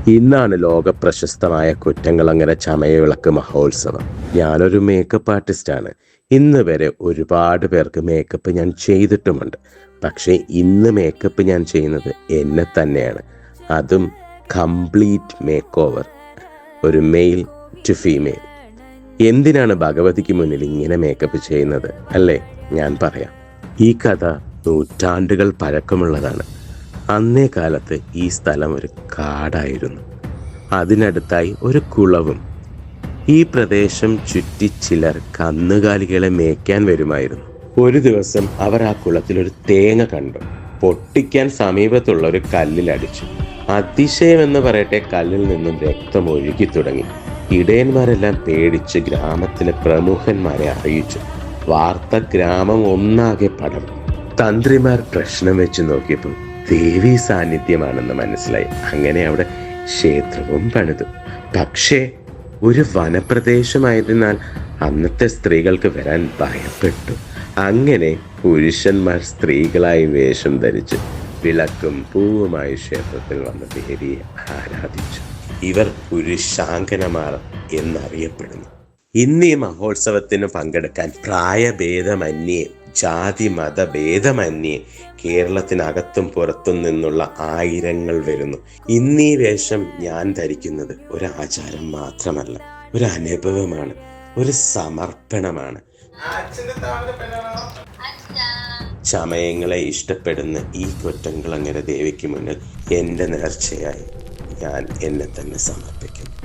ഇന്നാണ് ലോക പ്രശസ്തമായ കുറ്റംകുളങ്ങര ചമയവിളക്ക് മഹോത്സവം. ഞാനൊരു മേക്കപ്പ് ആർട്ടിസ്റ്റാണ്. ഇന്ന് വരെ ഒരുപാട് പേർക്ക് മേക്കപ്പ് ഞാൻ ചെയ്തിട്ടുമുണ്ട്. പക്ഷേ ഇന്ന് മേക്കപ്പ് ഞാൻ ചെയ്യുന്നത് എന്നെ തന്നെയാണ്. അതും കംപ്ലീറ്റ് മേക്ക് ഓവർ, ഒരു മെയിൽ ടു ഫീമെയിൽ. എന്തിനാണ് ഭഗവതിക്ക് മുന്നിൽ ഇങ്ങനെ മേക്കപ്പ് ചെയ്യുന്നത് അല്ലേ? ഞാൻ പറയാം. ഈ കഥ നൂറ്റാണ്ടുകൾ പഴക്കമുള്ളതാണ്. അന്നേ കാലത്ത് ഈ സ്ഥലം ഒരു കാടായിരുന്നു. അതിനടുത്തായി ഒരു കുളവും. ഈ പ്രദേശം ചുറ്റി ചിലർ കന്നുകാലികളെ മേയ്ക്കാൻ വരുമായിരുന്നു. ഒരു ദിവസം അവർ ആ കുളത്തിൽ ഒരു തേങ്ങ കണ്ടു. പൊട്ടിക്കാൻ സമീപത്തുള്ള ഒരു കല്ലിലടിച്ചു. അതിശയമെന്ന് പറയട്ടെ, കല്ലിൽ നിന്നും രക്തം ഒഴുകി തുടങ്ങി. ഇടയന്മാരെല്ലാം പേടിച്ച് ഗ്രാമത്തിലെ പ്രമുഖന്മാരെ അറിയിച്ചു. വാർത്ത ഗ്രാമം ഒന്നാകെ പടർന്നു. തന്ത്രിമാർ പ്രശ്നം വെച്ച് നോക്കിയപ്പോൾ ദേവീ സാന്നിധ്യമാണെന്ന് മനസ്സിലായി. അങ്ങനെ അവിടെ ക്ഷേത്രവും പണിതു. പക്ഷേ ഒരു വനപ്രദേശമായതിനാൽ അന്നത്തെ സ്ത്രീകൾക്ക് വരാൻ ഭയപ്പെട്ടു. അങ്ങനെ പുരുഷന്മാർ സ്ത്രീകളായി വേഷം ധരിച്ച് വിളക്കും പൂവുമായി ക്ഷേത്രത്തിൽ വന്ന് ദേവിയെ ആരാധിച്ചു. ഇവർ പുരുഷാങ്കനമാർ എന്നറിയപ്പെടുന്നു. ഇന്ന് ഈ മഹോത്സവത്തിന് പങ്കെടുക്കാൻ പ്രായഭേദമന്യേ, ജാതി മതഭേദമന്യേ കേരളത്തിനകത്തും പുറത്തും നിന്നുള്ള ആയിരങ്ങൾ വരുന്നു. ഇന്നീ വേഷം ഞാൻ ധരിക്കുന്നത് ഒരു ആചാരം മാത്രമല്ല, ഒരു അനുഭവമാണ്, ഒരു സമർപ്പണമാണ്. ചമയങ്ങളെ ഇഷ്ടപ്പെടുന്ന ഈ കുറ്റംകുളങ്ങര ദേവിക്ക് മുന്നിൽ എൻ്റെ നേർച്ചയായി ഞാൻ എന്നെ തന്നെ സമർപ്പിക്കും.